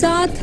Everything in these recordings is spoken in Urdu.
7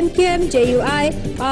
MQM, JUI,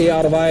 ARY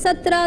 17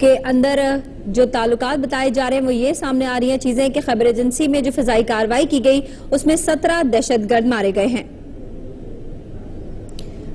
کے اندر جو تعلقات بتائے جا رہے ہیں وہ یہ سامنے آ رہی ہیں چیزیں کہ خیبر ایجنسی میں جو فضائی کارروائی کی گئی اس میں 17 دہشت گرد مارے گئے ہیں.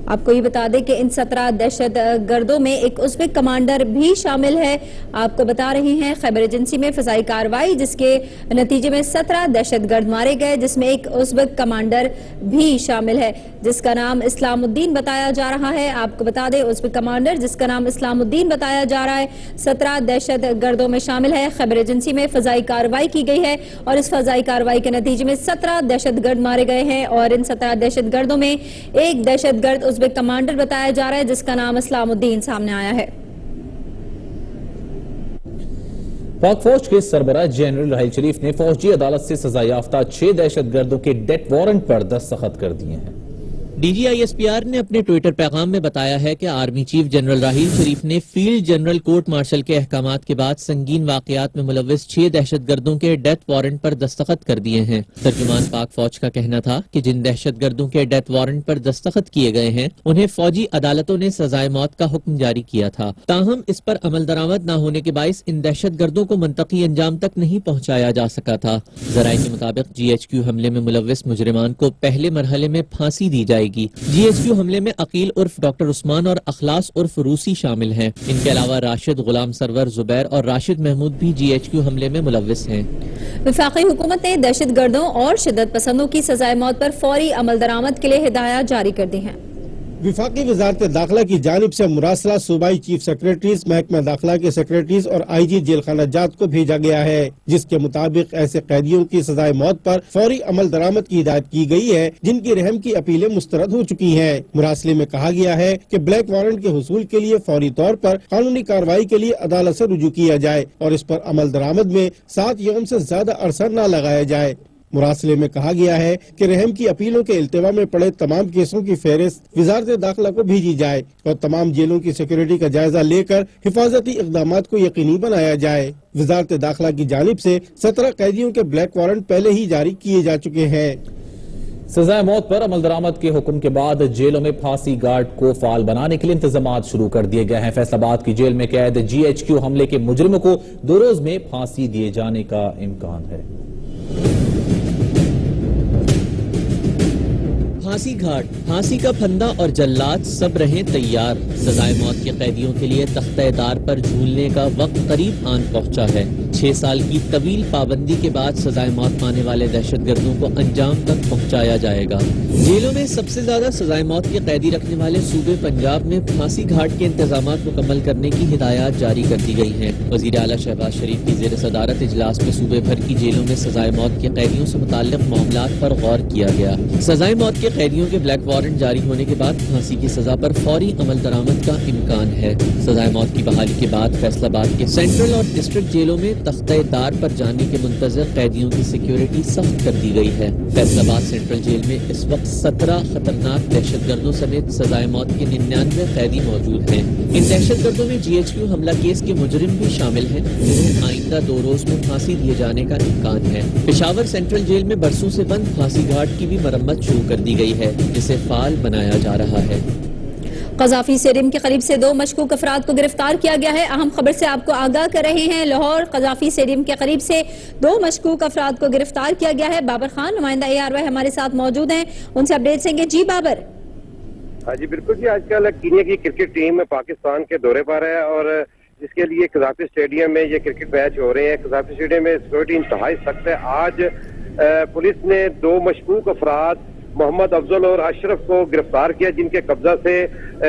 آپ کو یہ بتا دیں کہ ان 17 دہشت گردوں میں ایک ازبک کمانڈر بھی شامل ہے. آپ کو بتا رہی ہیں خیبر ایجنسی میں فضائی کارروائی جس کے نتیجے میں 17 دہشت گرد مارے گئے جس میں ایک ازبک کمانڈر بھی شامل ہے جس کا نام اسلام الدین بتایا جا رہا ہے. آپ کو بتا دیں ازبک کمانڈر جس کا نام اسلام الدین بتایا جا رہا ہے 17 دہشت گردوں میں شامل ہے. خیبر ایجنسی میں فضائی کارروائی کی گئی ہے اور اس فضائی کارروائی کے نتیجے میں 17 دہشت گرد مارے گئے ہیں اور ان 17 دہشت گردوں میں ایک دہشت گرد ازبک کمانڈر بتایا جا رہا ہے جس کا نام اسلام الدین سامنے آیا ہے. پاک فوج کے سربراہ جنرل راحیل شریف نے فوجی عدالت سے سزا یافتہ 6 دہشت گردوں کے ڈیتھ وارنٹ پر دستخط کر دیے ہیں. D G I S P R نے اپنے ٹویٹر پیغام میں بتایا ہے کہ army chief general Raheel Sharif نے field general court marshal K احکامات کے بعد سنگین واقعات میں ملوث 6 دہشت گردوں کے ڈیتھ وارنٹ پر دستخط کر دیے ہیں. ترجمان پاک فوج کا کہنا تھا کہ جن دہشت گردوں کے ڈیتھ وارنٹ پر دستخط کیے گئے ہیں انہیں فوجی عدالتوں نے سزائے موت کا حکم جاری کیا تھا. تاہم اس پر عمل درآمد نہ ہونے کے باعث ان دہشت گردوں کو منطقی انجام تک نہیں پہنچایا جا سکا تھا. ذرائع کے مطابق جی ایچ کیو حملے میں ملوث مجرمان کو پہلے مرحلے میں پھانسی دی جائے گی. جی ایچ کیو حملے میں عقیل عرف ڈاکٹر عثمان اور اخلاص عرف روسی شامل ہیں. ان کے علاوہ راشد، غلام سرور، زبیر اور راشد محمود بھی جی ایچ کیو حملے میں ملوث ہیں. وفاقی حکومت نے دہشت گردوں اور شدت پسندوں کی سزائے موت پر فوری عمل درآمد کے لیے ہدایات جاری کر دی ہیں. وفاقی وزارت داخلہ کی جانب سے مراسلہ صوبائی چیف سیکریٹریز، محکمہ داخلہ کے سیکریٹریز اور آئی جی جیل خانہ جات کو بھیجا گیا ہے جس کے مطابق ایسے قیدیوں کی سزائے موت پر فوری عمل درآمد کی ہدایت کی گئی ہے جن کی رحم کی اپیلیں مسترد ہو چکی ہیں. مراسلے میں کہا گیا ہے کہ بلیک وارنٹ کے حصول کے لیے فوری طور پر قانونی کارروائی کے لیے عدالت سے رجوع کیا جائے اور اس پر عمل درآمد میں 7 یوم سے زیادہ عرصہ نہ لگایا جائے. مراسلے میں کہا گیا ہے کہ رحم کی اپیلوں کے التوا میں پڑے تمام کیسوں کی فہرست وزارت داخلہ کو بھیجی جائے اور تمام جیلوں کی سیکیورٹی کا جائزہ لے کر حفاظتی اقدامات کو یقینی بنایا جائے. وزارت داخلہ کی جانب سے 17 قیدیوں کے بلیک وارنٹ پہلے ہی جاری کیے جا چکے ہیں. سزائے موت پر عمل درآمد کے حکم کے بعد جیلوں میں پھانسی گارڈ کو فعال بنانے کے لیے انتظامات شروع کر دیے گئے ہیں. فیصل آباد کی جیل میں قید جی ایچ کیو حملے کے مجرموں کو 2 روز میں پھانسی دیے جانے کا امکان ہے. پھانسی گھاٹ، پھانسی کا پھندا اور جلاد سب رہیں تیار. سزائے موت کے قیدیوں کے لیے تختہ دار پر جھولنے کا وقت قریب آن پہنچا ہے. 6 سال کی طویل پابندی کے بعد سزائے موت پانے والے دہشت گردوں کو انجام تک پہنچایا جائے گا. جیلوں میں سب سے زیادہ سزائے موت کے قیدی رکھنے والے صوبے پنجاب میں پھانسی گھاٹ کے انتظامات مکمل کرنے کی ہدایات جاری کر دی گئی ہیں. وزیر اعلیٰ شہباز شریف کی زیر صدارت اجلاس میں صوبے بھر کی جیلوں میں سزائے موت کے قیدیوں سے متعلق معاملات پر غور کیا گیا. سزائے موت کے قیدیوں کے بلیک وارنٹ جاری ہونے کے بعد پھانسی کی سزا پر فوری عمل درآمد کا امکان ہے. سزائے موت کی بحالی کے بعد فیصل آباد کے سینٹرل اور ڈسٹرکٹ جیلوں میں تختہ دار پر جانے کے منتظر قیدیوں کی سیکیورٹی سخت کر دی گئی ہے. فیصل آباد سینٹرل جیل میں اس وقت 17 خطرناک دہشت گردوں سمیت سزائے موت کے 99 قیدی موجود ہیں. ان دہشت گردوں میں جی ایچ کیو حملہ کیس کے مجرم بھی شامل ہیں جنہیں آئندہ 2 روز میں پھانسی دیے جانے کا امکان ہے. پشاور سینٹرل جیل میں برسوں سے بند پھانسی گھاٹ کی بھی مرمت شروع کر دی گئی ہے جسے فعال بنایا جا رہا ہے. قذافی اسٹیڈیم کے قریب سے 2 مشکوک افراد کو گرفتار کیا گیا ہے. اہم خبر سے آپ کو آگاہ کر رہے ہیں. لاہور قذافی اسٹیڈیم کے قریب سے 2 مشکوک افراد کو گرفتار کیا گیا ہے. بابر خان نمائندہ ARY ہمارے ساتھ موجود ہیں, ان سے اپڈیٹ دیں گے. جی بابر. ہاں جی بالکل جی, آج کل کینیا کی کرکٹ ٹیم پاکستان کے دورے پر ہے اور جس کے لیے قذافی اسٹیڈیم میں یہ کرکٹ میچ ہو رہے ہیں. قذافی اسٹیڈیم میں سیکورٹی انتہائی سخت ہے. آج پولیس نے 2 مشکوک افراد محمد افضل اور اشرف کو گرفتار کیا جن کے قبضہ سے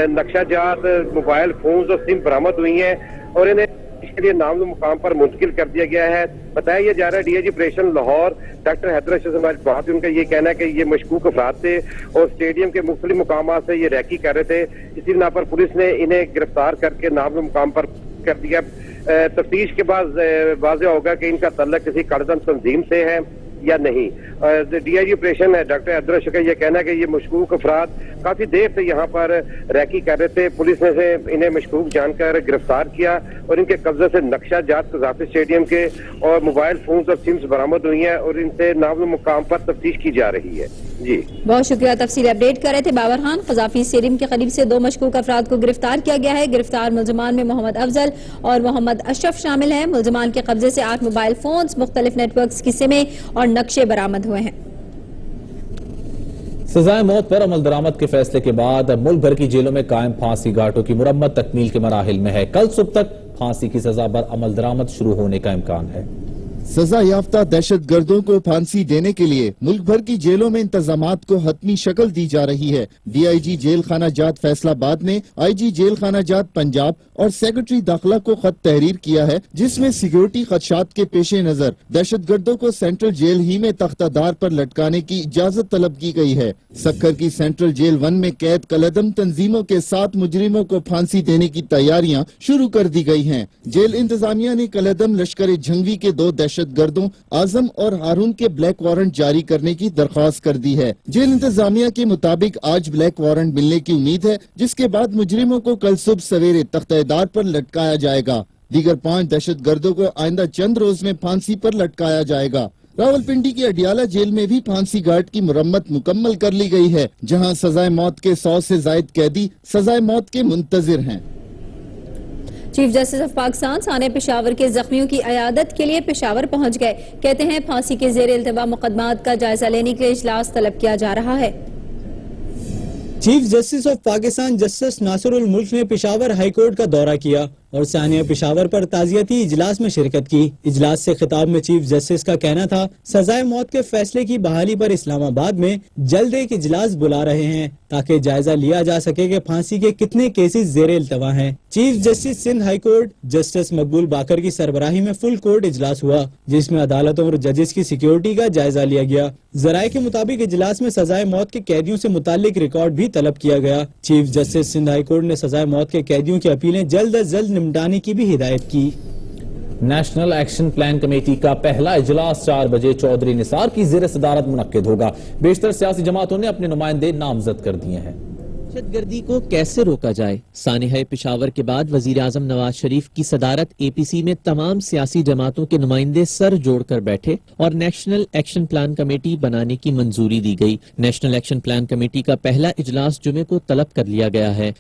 نقشہ جات، موبائل فونز اور سم برآمد ہوئی ہیں اور انہیں اس کے لیے نام مقام پر منتقل کر دیا گیا ہے. بتایا جا رہا ہے D I G operation Lahore doctor Haider Ashraf سے ہماری بات ہوئی, ان کا یہ کہنا ہے کہ یہ مشکوک افراد تھے اور اسٹیڈیم کے مختلف مقامات سے یہ ریکی کر رہے تھے. اسی بنا پر پولیس نے انہیں گرفتار کر کے نام مقام پر کر دیا. تفتیش کے بعد واضح ہوگا کہ ان کا تعلق کسی کارڈن تنظیم سے ہے یا نہیں. D I G operation doctor Haider Ashraf کا یہ کہنا ہے کہ یہ مشکوک افراد کافی دیر سے یہاں پر ریکی کر رہے تھے. پولیس نے انہیں مشکوک جان کر گرفتار کیا اور ان کے قبضے سے نقشہ جات قذافی اسٹیڈیم کے اور موبائل فونز اور سمز برآمد ہوئی ہیں اور ان سے نام مقام پر تفتیش کی جا رہی ہے. جی بہت شکریہ تفصیل اپڈیٹ کر رہے تھے بابر خان. قذافی اسٹیڈیم کے قریب سے 2 مشکوک افراد کو گرفتار کیا گیا ہے. گرفتار ملزمان میں محمد افضل اور محمد اشرف شامل ہیں. ملزمان کے قبضے سے 8 موبائل فونز، مختلف نیٹ ورکس کی سمیں اور نقشے برآمد ہوئے ہیں. سزائے موت پر عمل درآمد کے فیصلے کے بعد ملک بھر کی جیلوں میں قائم پھانسی گھاٹوں کی مرمت تکمیل کے مراحل میں ہے. کل صبح تک پھانسی کی سزا پر عمل درآمد شروع ہونے کا امکان ہے. سزا یافتہ دہشت گردوں کو پھانسی دینے کے لیے ملک بھر کی جیلوں میں انتظامات کو حتمی شکل دی جا رہی ہے. ڈی آئی جی جیل خانہ جات فیصل آباد نے آئی جی جیل خانہ جات پنجاب اور سیکرٹری داخلہ کو خط تحریر کیا ہے، جس میں سیکیورٹی خدشات کے پیش نظر دہشت گردوں کو سینٹرل جیل ہی میں تختہ دار پر لٹکانے کی اجازت طلب کی گئی ہے. سکھر کی سینٹرل جیل 1 میں قید کالعدم تنظیموں کے 7 مجرموں کو پھانسی دینے کی تیاریاں شروع کر دی گئی ہیں. جیل انتظامیہ نے کالعدم لشکر جھنگوی کے 2 دہشت گردوں اعظم اور ہارون کے بلیک وارنٹ جاری کرنے کی درخواست کر دی ہے. جیل انتظامیہ کے مطابق آج بلیک وارنٹ ملنے کی امید ہے، جس کے بعد مجرموں کو کل صبح سویرے تختہ دار پر لٹکایا جائے گا. دیگر 5 دہشت گردوں کو آئندہ چند روز میں پھانسی پر لٹکایا جائے گا. راولپنڈی کی اڈیالہ جیل میں بھی پھانسی گھاٹ کی مرمت مکمل کر لی گئی ہے، جہاں سزائے موت کے 100 سے زائد قیدی سزائے موت کے منتظر ہیں. چیف جسٹس آف پاکستان ثانیہ پشاور کے زخمیوں کی عیادت کے لیے پشاور پہنچ گئے. کہتے ہیں پھانسی کے زیر التوا مقدمات کا جائزہ لینے کے لیے اجلاس طلب کیا جا رہا ہے. Chief justice of Pakistan justice Nasir ul Mulk نے پشاور ہائی کورٹ کا دورہ کیا اور ثانیہ پشاور پر تعزیتی اجلاس میں شرکت کی. اجلاس سے خطاب میں چیف جسٹس کا کہنا تھا سزائے موت کے فیصلے کی بحالی پر اسلام آباد میں جلد ایک اجلاس بلا رہے ہیں تاکہ جائزہ لیا جا سکے کہ پھانسی کے کتنے کیسز زیر التوا ہیں. Chief justice Sindh high court justice Maqbool Baqar کی سربراہی میں فل کورٹ اجلاس ہوا، جس میں عدالتوں اور ججز کی سیکیورٹی کا جائزہ لیا گیا. ذرائع کے مطابق اجلاس میں سزائے موت کے قیدیوں سے متعلق ریکارڈ بھی طلب کیا گیا. Chief justice Sindh high court نے سزائے موت کے قیدیوں کی اپیلیں جلد از جلد نمٹانے کی بھی ہدایت کی. نیشنل ایکشن پلان کمیٹی کا پہلا اجلاس 4 بجے چودھری نثار کی زیر صدارت منعقد ہوگا. بیشتر سیاسی جماعتوں نے اپنے نمائندے نامزد کر دیے ہیں. دہشت گردی کو کیسے روکا جائے؟ سانحہ پشاور کے بعد وزیر اعظم نواز شریف کی صدارت اے پی سی میں تمام سیاسی جماعتوں کے نمائندے سر جوڑ کر بیٹھے اور نیشنل ایکشن پلان کمیٹی بنانے کی منظوری دی گئی. نیشنل ایکشن پلان کمیٹی کا پہلا اجلاس جمعے کو طلب کر لیا گیا ہے.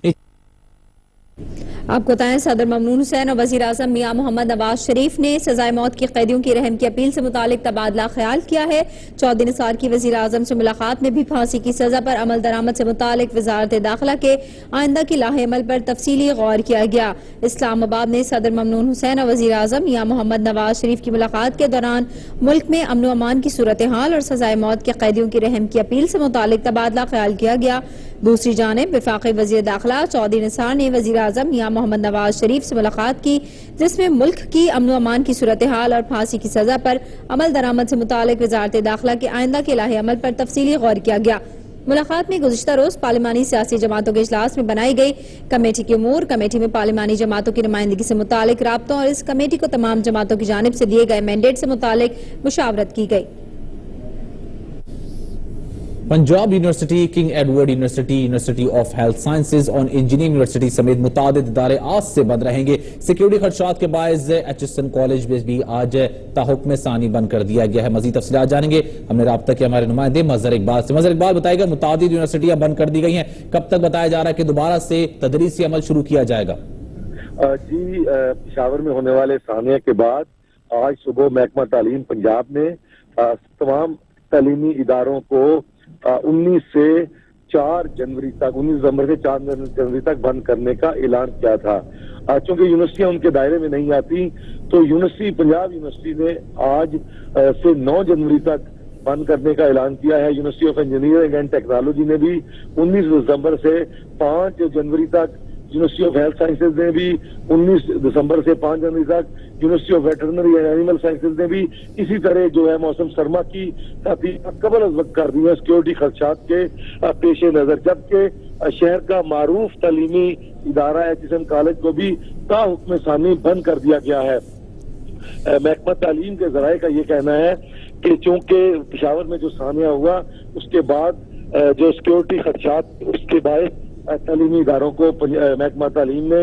آپ کو بتائیں صدر ممنون حسین اور وزیر اعظم میاں محمد نواز شریف نے سزائے موت کے قیدیوں کی رحم کی اپیل سے متعلق تبادلہ خیال کیا ہے. چودھری نثار کی وزیر اعظم سے ملاقات میں بھی پھانسی کی سزا پر عمل درآمد سے متعلق وزارت داخلہ کے آئندہ کی لاہ عمل پر تفصیلی غور کیا گیا. اسلام آباد میں صدر ممنون حسین اور وزیر اعظم میاں محمد نواز شریف کی ملاقات کے دوران ملک میں امن و امان کی صورتحال اور سزائے موت کے قیدیوں کی رحم کی اپیل سے متعلق تبادلہ خیال کیا گیا. دوسری جانب وفاقی وزیر داخلہ چودھری نثار نے وزیر اعظم میاں محمد نواز شریف سے ملاقات کی، جس میں ملک کی امن و امان کی صورتحال اور پھانسی کی سزا پر عمل درآمد سے متعلق وزارت داخلہ کے آئندہ کے لاہ عمل پر تفصیلی غور کیا گیا. ملاقات میں گزشتہ روز پارلیمانی سیاسی جماعتوں کے اجلاس میں بنائی گئی کمیٹی کے امور، کمیٹی میں پارلیمانی جماعتوں کی نمائندگی سے متعلق رابطوں اور اس کمیٹی کو تمام جماعتوں کی جانب سے دیے گئے مینڈیٹ سے متعلق مشاورت کی گئی. Punjab university, king Edward university, university of health sciences اور انجینئرنگ یونیورسٹی سمیت متعدد ادارے آج سے بند رہیں گے. سیکیورٹی خدشات کے باعث ایچ ایس این کالج میں بھی آج تاحکم ثانی بند کر دیا گیا ہے. مزید تفصیلات جانیں گے، ہم نے رابطہ کیا ہمارے نمائندے مظہر اقبال سے. مظہر اقبال بتائے گا متعدد یونیورسٹیاں بند کر دی گئی ہیں، کب تک بتایا جا رہا ہے کہ دوبارہ سے تدریسی عمل شروع کیا جائے گا؟ جی پشاور میں ہونے والے ثانیہ کے بعد آج صبح محکمہ تعلیم پنجاب نے تمام تعلیمی اداروں کو 19 سے 4 جنوری تک 19 دسمبر سے 4 جنوری تک بند کرنے کا اعلان کیا تھا. چونکہ یونیورسٹیاں ان کے دائرے میں نہیں آتی تو یونیورسٹی پنجاب یونیورسٹی نے آج سے 9 جنوری تک بند کرنے کا اعلان کیا ہے. University of engineering and technology نے بھی 19 دسمبر سے 5 جنوری تک، یونیورسٹی آف ہیلتھ سائنسز نے بھی 19 دسمبر سے 5 جنوری تک، university of veterinary and animal sciences نے بھی اسی طرح جو ہے موسم سرما کی تعطیلات قبل از وقت کر دی ہیں سیکیورٹی خدشات کے پیش نظر. جبکہ شہر کا معروف تعلیمی ادارہ ایچ ایس این کالج کو بھی تا حکم ثانی بند کر دیا گیا ہے. محکمہ تعلیم کے ذرائع کا یہ کہنا ہے کہ چونکہ پشاور میں جو ثانیہ ہوا اس کے بعد جو سیکیورٹی خدشات اس کے باعث تعلیمی اداروں کو محکمہ تعلیم نے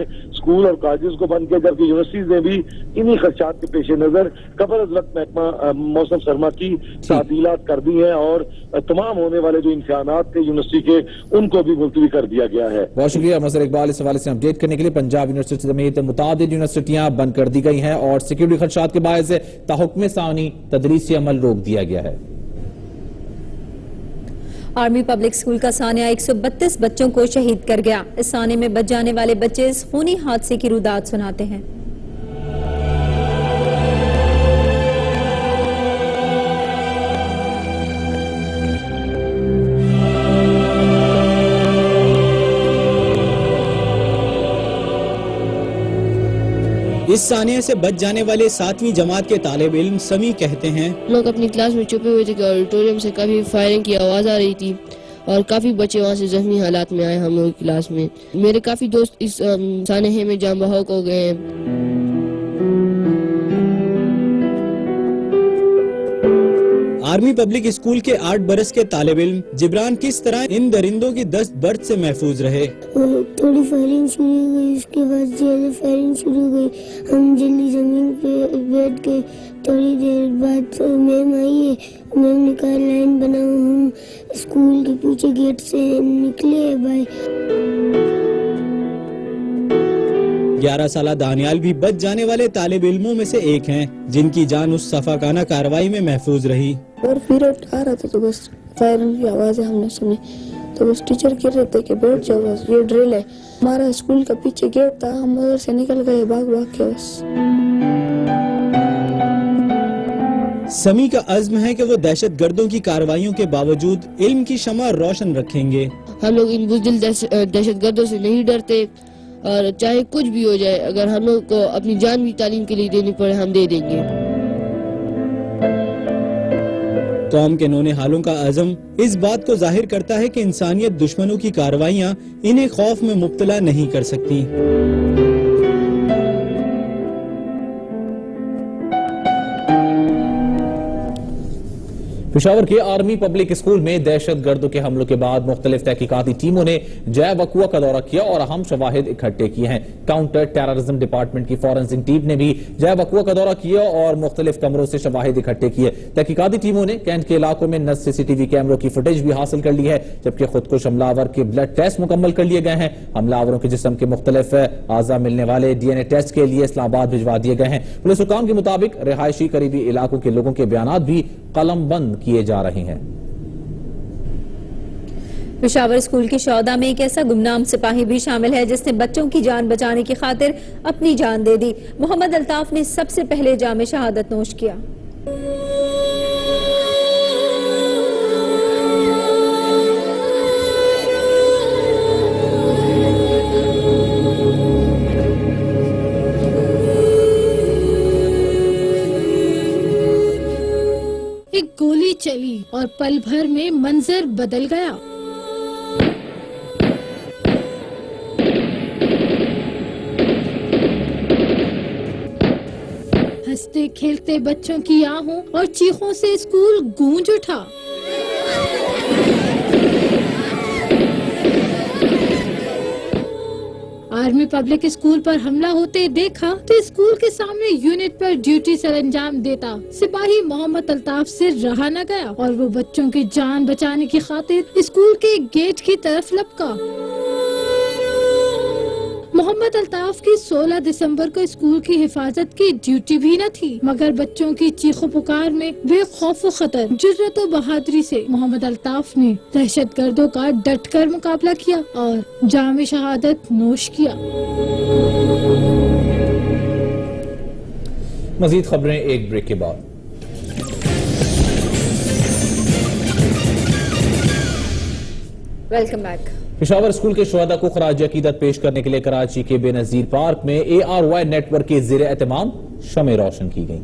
اسکول اور کالجز کو بند کیا، جبکہ یونیورسٹیز نے بھی انہی خدشات کے پیش نظر قبل از وقت محکمہ موسم سرما کی تعطیلات کر دی ہیں اور تمام ہونے والے جو امتحانات تھے یونیورسٹی کے ان کو بھی ملتوی کر دیا گیا ہے۔ بہت شکریہ مظہر اقبال، اس حوالے سے اپڈیٹ کرنے کے لیے۔ پنجاب یونیورسٹی سمیت متعدد یونیورسٹیاں بند کر دی گئی ہیں اور سیکیورٹی خدشات کے باعث تاحکم ثانی تدریسی عمل روک دیا گیا ہے۔ آرمی پبلک اسکول کا سانیہ 132 بچوں کو شہید کر گیا۔ اس سانے میں بچ جانے والے بچے اس خونی حادثے کی رودات سناتے ہیں۔ اس ثانیہ سے بچ جانے والے 7ویں جماعت کے طالب علم سمی کہتے ہیں، لوگ اپنی کلاس میں چھپے ہوئے تھے کہ آڈیٹوریم سے کافی فائرنگ کی آواز آ رہی تھی اور کافی بچے وہاں سے زخمی حالات میں آئے ہم لوگ کلاس میں۔ میرے کافی دوست اس سانحے میں جان بحق ہو گئے ہیں۔ آرمی پبلک اسکول کے 8 برس کے طالب علم جبران کس طرح ان درندوں کی دست برد سے محفوظ رہے۔ تھوڑی فائرنگ شروع ہو گئی، اس کے بعد زیادہ فائرنگ شروع ہو گئی، ہم جلدی زمین پہ بیٹھ کے تھوڑی دیر بعد میم آئی ہے، میم نے کہا لائن بناؤ، ہم اسکول کے پیچھے گیٹ سے نکلے بھائی۔ 11 سالہ دانیال بھی بچ جانے والے طالب علموں میں سے ایک ہیں جن کی جان اس صفاقانہ کارروائی میں محفوظ رہی۔ اور پیریڈ آ رہا تھا تو بس فائرنگ کی آوازیں ہم نے سنی تو بس ٹیچر کہہ رہے تھے کہ بیٹھ جاؤ، بس یہ ڈرل ہے۔ ہمارا اسکول کا پیچھے گیٹ تھا، ہم ادھر سے نکل گئے بھاگ کے بس۔ سمی کا عزم ہے کہ وہ دہشت گردوں کی کارروائیوں کے باوجود علم کی شمع روشن رکھیں گے۔ ہم لوگ ان بزدل دہشت گردوں سے نہیں ڈرتے اور چاہے کچھ بھی ہو جائے، اگر ہم لوگ کو اپنی جان بھی تعلیم کے لیے دینی پڑے ہم دے دیں گے۔ قوم کے نونے حالوں کا عزم اس بات کو ظاہر کرتا ہے کہ انسانیت دشمنوں کی کارروائیاں انہیں خوف میں مبتلا نہیں کر سکتی۔ پشاور کے آرمی پبلک اسکول میں دہشت گردوں کے حملوں کے بعد مختلف تحقیقاتی ٹیموں نے جے وقوع کا دورہ کیا اور اہم شواہد اکٹھے کیے ہیں۔ کاؤنٹر ٹیررزم ڈپارٹمنٹ کی فورنسک ٹیم نے بھی جے وقوع کا دورہ کیا اور مختلف کمروں سے شواہد اکٹھے کیے۔ تحقیقاتی ٹیموں نے کینٹ کے علاقوں میں 10 CCTV کیمروں کی فوٹیج بھی حاصل کر لی ہے، جبکہ خودکش حملہ آور کے بلڈ ٹیسٹ مکمل کر لیے گئے ہیں۔ حملہ آوروں کے جسم کے مختلف اعضاء ملنے والے DNA ٹیسٹ کے لیے اسلام آباد بھجوا دیے گئے ہیں۔ پولیس حکام کے مطابق رہائشی قریبی علاقوں کے لوگوں کے بیانات بھی قلم بند کیے جا رہے ہیں۔ پشاور اسکول کی شعودہ میں ایک ایسا گمنام سپاہی بھی شامل ہے جس نے بچوں کی جان بچانے کی خاطر اپنی جان دے دی۔ محمد الطاف نے سب سے پہلے جام شہادت نوش کیا۔ ایک گولی چلی اور پل بھر میں منظر بدل گیا۔ ہنستے کھیلتے بچوں کی آہوں اور چیخوں سے اسکول گونج اٹھا۔ آرمی پبلک اسکول پر حملہ ہوتے دیکھا تو اسکول کے سامنے یونٹ پر ڈیوٹی سر انجام دیتا سپاہی محمد الطاف سے رہا نہ گیا اور وہ بچوں کی جان بچانے کی خاطر اسکول کے گیٹ کی طرف لپکا۔ محمد الطاف کی 16 دسمبر کو اسکول کی حفاظت کی ڈیوٹی بھی نہ تھی، مگر بچوں کی چیخ و پکار میں بے خوف و خطر، جرأت و بہادری سے محمد الطاف نے دہشت گردوں کا ڈٹ کر مقابلہ کیا اور جام شہادت نوش کیا۔ مزید خبریں ایک بریک کے بعد۔ Welcome back. پشاور اسکول کے شہداء کو خراج عقیدت پیش کرنے کے لیے کراچی کے بے نظیر پارک میں ARY نیٹ ورک کے زیر اہتمام شمع روشن کی گئی۔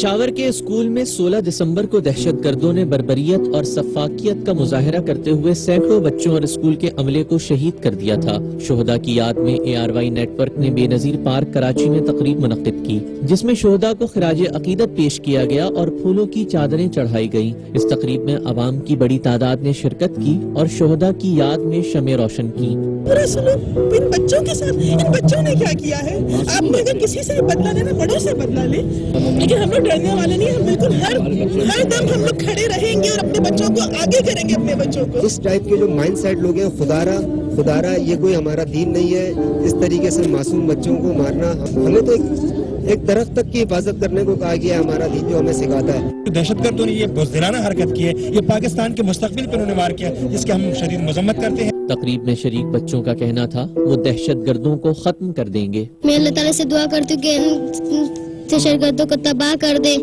پشاور کے اسکول میں 16 دسمبر کو دہشت گردوں نے بربریت اور سفاکیت کا مظاہرہ کرتے ہوئے سینکڑوں بچوں اور اسکول کے عملے کو شہید کر دیا تھا۔ شہداء کی یاد میں ARY نیٹ ورک نے بے نظیر پارک کراچی میں تقریب منعقد کی، جس میں شہداء کو خراج عقیدت پیش کیا گیا اور پھولوں کی چادریں چڑھائی گئیں۔ اس تقریب میں عوام کی بڑی تعداد نے شرکت کی اور شہداء کی یاد میں شمع روشن کی۔ برا سلوک ان بچوں کے ساتھ، ان بچوں نے کیا کیا ہے؟ آپ نے اگر کسی سے بدلہ لینا بڑوں سے بدلہ لیں، لیکن ہم لوگ ڈرنے والے نہیں، ہم بالکل ہر دم ہم لوگ کھڑے رہیں گے اور اپنے بچوں کو آگے کریں گے، اپنے بچوں کو۔ اس ٹائپ کے جو مائنڈ سیٹ لوگ ہیں، خدارہ یہ کوئی ہمارا دین نہیں ہے۔ اس طریقے سے معصوم بچوں کو مارنا، ہمیں تو ایک درخت تک کی حفاظت کرنے کو کہا گیا ہے، ہمارا دین جو ہمیں سکھاتا ہے۔ دہشت گردوں نے یہ بزدلانہ حرکت کی ہے، یہ پاکستان کے مستقبل پر انہوں نے وار کیا، جس کی ہم شدید مذمت کرتے ہیں۔ تقریب میں شریک بچوں کا کہنا تھا وہ دہشت گردوں کو ختم کر دیں گے۔ میں اللہ تعالیٰ سے دعا کرتی ہوں کہ دہشت گردوں کو تباہ کر دے۔